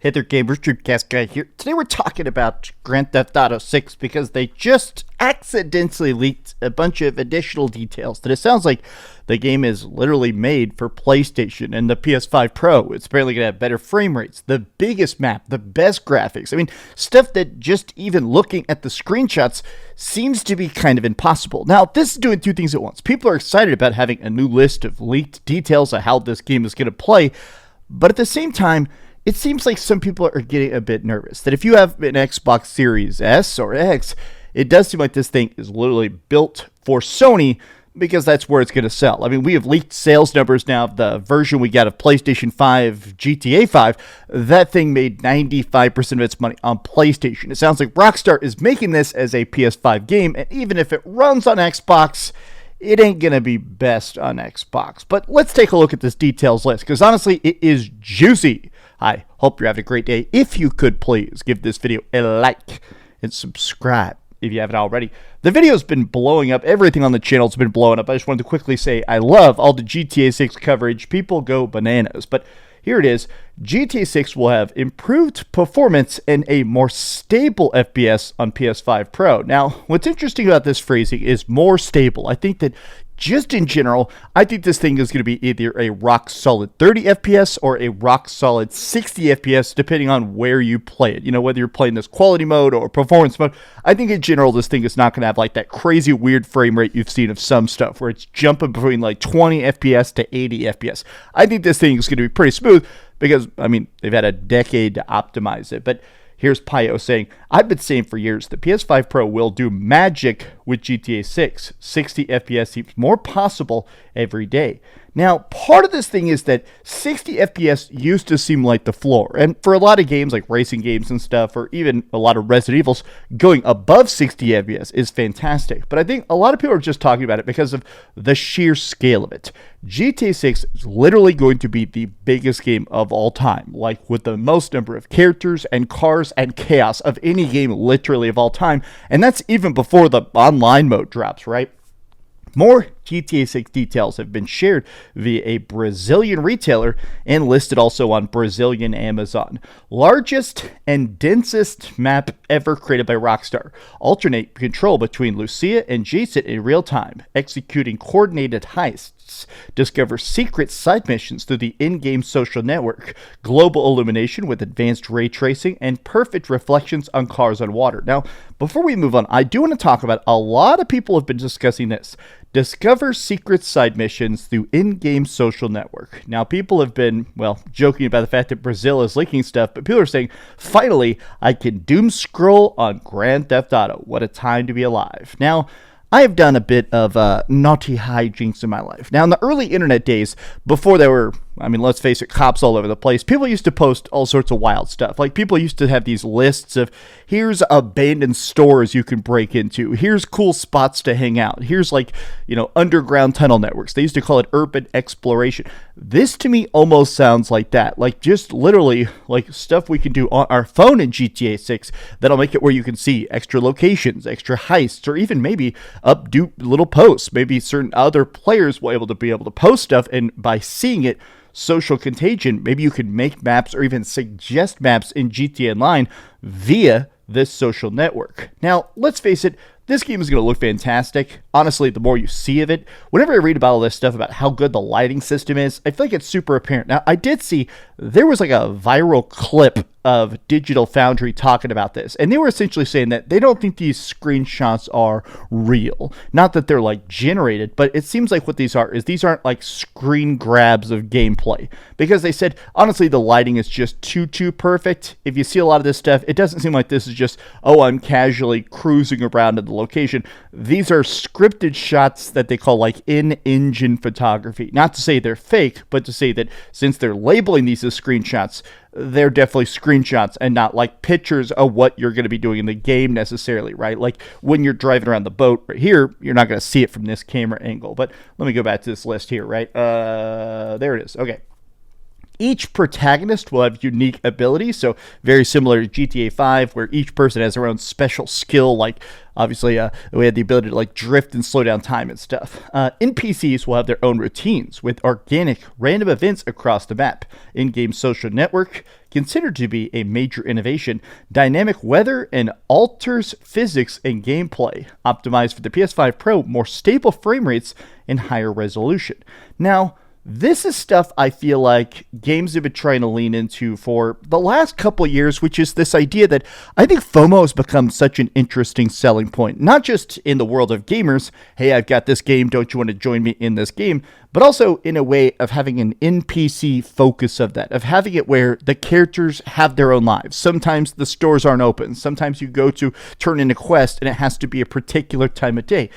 Hey there, gamers, DreamcastGuy here. Today we're talking about Grand Theft Auto 6 because they just accidentally leaked a bunch of additional details that it sounds like the game is literally made for PlayStation and the PS5 Pro. It's apparently going to have better frame rates, the biggest map, the best graphics. I mean, stuff that just even looking at the screenshots seems to be kind of impossible. Now, this is doing two things at once. People are excited about having a new list of leaked details of how this game is going to play, but at the same time, it seems like some people are getting a bit nervous that if you have an Xbox Series S or X, it does seem like this thing is literally built for Sony because that's where it's going to sell. I mean, we have leaked sales numbers now of the version we got of PlayStation 5, GTA 5. That thing made 95% of its money on PlayStation. It sounds like Rockstar is making this as a PS5 game, and even if it runs on Xbox, it ain't going to be best on Xbox. But let's take a look at this details list, because honestly, it is juicy. I hope you're having a great day. If you could please give this video a like and subscribe if you haven't already. The video's been blowing up. Everything on the channel's been blowing up. I just wanted to quickly say I love all the GTA 6 coverage. People go bananas. But here it is. GTA 6 will have improved performance and a more stable FPS on PS5 Pro. Now, what's interesting about this phrasing is more stable. I think that just in general, I think this thing is going to be either a rock solid 30 FPS or a rock solid 60 FPS, depending on where you play it. You know, whether you're playing this quality mode or performance mode. I think in general, this thing is not going to have like that crazy weird frame rate you've seen of some stuff where it's jumping between like 20 FPS to 80 FPS. I think this thing is going to be pretty smooth because, I mean, they've had a decade to optimize it. But here's Pio saying, I've been saying for years the PS5 Pro will do magic with GTA 6. 60 FPS seems more possible every day. Now, part of this thing is that 60 FPS used to seem like the floor. And for a lot of games like racing games and stuff, or even a lot of Resident Evils, going above 60 FPS is fantastic. But I think a lot of people are just talking about it because of the sheer scale of it. GTA 6 is literally going to be the biggest game of all time, like with the most number of characters and cars and chaos of any game literally of all time. And that's even before the online mode drops, right? More GTA 6 details have been shared via a Brazilian retailer and listed also on Brazilian Amazon. Largest and densest map ever created by Rockstar. Alternate control between Lucia and Jason in real time, executing coordinated heists. Discover secret side missions through the in-game social network. Global illumination with advanced ray tracing and perfect reflections on cars on water. Now, before we move on, I do want to talk about a lot of people have been discussing this. Discover secret side missions through in-game social network. Now, people have been, well, joking about the fact that Brazil is leaking stuff, but people are saying, finally, I can doom scroll on Grand Theft Auto. What a time to be alive. Now, I have done a bit of naughty hijinks in my life. Now, in the early internet days, before there were, I mean, let's face it, cops all over the place, people used to post all sorts of wild stuff. Like, people used to have these lists of, here's abandoned stores you can break into. Here's cool spots to hang out. Here's, like, you know, underground tunnel networks. They used to call it urban exploration. This, to me, almost sounds like that. Like, just literally, like, stuff we can do on our phone in GTA 6 that'll make it where you can see extra locations, extra heists, or even maybe updo little posts. Maybe certain other players will be able to post stuff, and by seeing it, social contagion, maybe you could make maps or even suggest maps in GTA Online via this social network. Now, let's face it, this game is going to look fantastic. Honestly, the more you see of it, whenever I read about all this stuff about how good the lighting system is, I feel like it's super apparent. Now, I did see there was like a viral clip of Digital Foundry talking about this, and they were essentially saying that they don't think these screenshots are real. Not that they're like generated, but it seems like what these are is these aren't like screen grabs of gameplay, because they said honestly the lighting is just too perfect. If you see a lot of this stuff, it doesn't seem like this is just, oh, I'm casually cruising around in the location. These are scripted shots that they call like in-engine photography. Not to say they're fake, but to say that since they're labeling these as screenshots, they're definitely screenshots and not like pictures of what you're going to be doing in the game necessarily, right? Like when you're driving around the boat right here, you're not going to see it from this camera angle. But let me go back to this list here, right? There it is. Okay. Each protagonist will have unique abilities, so very similar to GTA 5, where each person has their own special skill, like obviously we had the ability to like drift and slow down time and stuff. NPCs will have their own routines with organic random events across the map. In-game social network, considered to be a major innovation, dynamic weather and alters physics and gameplay, optimized for the PS5 Pro, more stable frame rates and higher resolution. Now, this is stuff I feel like games have been trying to lean into for the last couple of years, which is this idea that I think FOMO has become such an interesting selling point, not just in the world of gamers, hey, I've got this game, don't you want to join me in this game, but also in a way of having an NPC focus of that, of having it where the characters have their own lives. Sometimes the stores aren't open. Sometimes you go to turn in a quest and it has to be a particular time of day.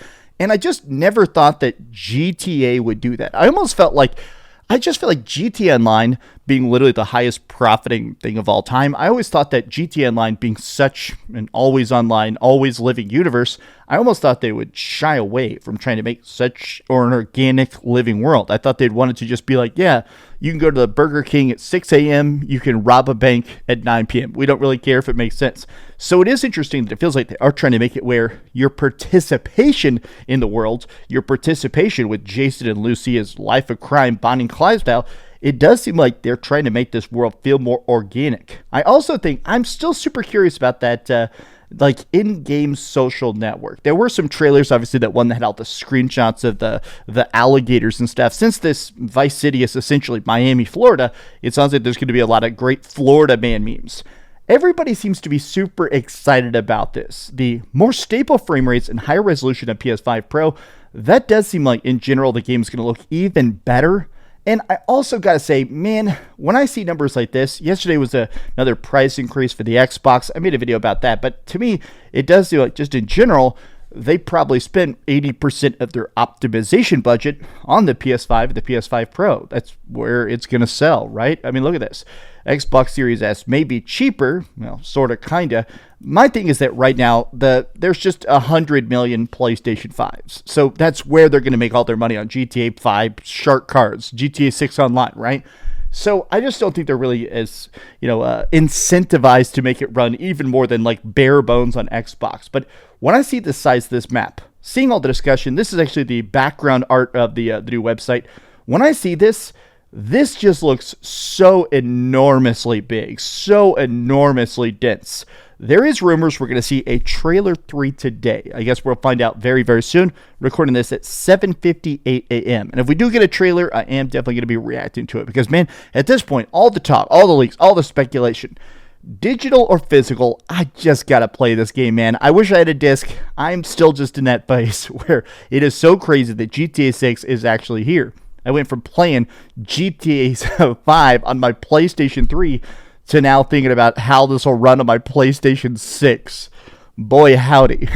And I just never thought that GTA would do that. I just feel like GTA Online being literally the highest profiting thing of all time. I always thought that GTA Online being such an always online, always living universe, I almost thought they would shy away from trying to make such an organic living world. I thought they'd wanted to just be like, yeah, you can go to the Burger King at 6 a.m., you can rob a bank at 9 p.m. We don't really care if it makes sense. So it is interesting that it feels like they are trying to make it where your participation in the world, your participation with Jason and Lucia's life of crime, Bonnie and Clyde style, it does seem like they're trying to make this world feel more organic. I also think I'm still super curious about that like in-game social network. There were some trailers, obviously, that one that had all the screenshots of the alligators and stuff. Since this Vice City is essentially Miami, Florida, it sounds like there's going to be a lot of great Florida man memes. Everybody seems to be super excited about this. The more stable frame rates and higher resolution of PS5 Pro, that does seem like, in general, the game is going to look even better. And I also got to say, man, when I see numbers like this, yesterday was another price increase for the Xbox. I made a video about that. But to me, it does feel like, just in general, they probably spent 80% of their optimization budget on the PS5 and the PS5 Pro. That's where it's going to sell, right? I mean, look at this. Xbox Series S may be cheaper, well, sort of, kind of. My thing is that right now, there's just 100 million PlayStation 5s. So that's where they're going to make all their money on GTA 5, shark cards, GTA 6 Online, right? So I just don't think they're really as, incentivized to make it run even more than like bare bones on Xbox. But when I see the size of this map, seeing all the discussion, this is actually the background art of the new website. When I see this just looks so enormously big, so enormously dense. There is rumors we're going to see a trailer 3 today. I guess we'll find out very, very soon. Recording this at 7:58 a.m. And if we do get a trailer, I am definitely going to be reacting to it. Because, man, at this point, all the talk, all the leaks, all the speculation, digital or physical, I just got to play this game, man. I wish I had a disc. I'm still just in that phase where it is so crazy that GTA 6 is actually here. I went from playing GTA 5 on my PlayStation 3 to now thinking about how this will run on my PlayStation 6. Boy, howdy.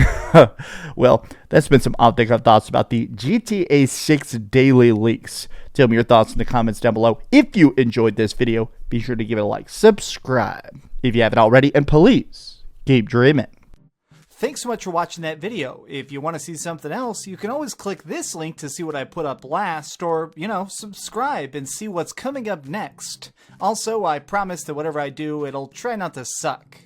Well, that's been some off-the-cuff thoughts about the GTA 6 daily leaks. Tell me your thoughts in the comments down below. If you enjoyed this video, be sure to give it a like, subscribe if you haven't already, and please keep dreaming. Thanks so much for watching that video. If you want to see something else, you can always click this link to see what I put up last, or, subscribe and see what's coming up next. Also, I promise that whatever I do, it'll try not to suck.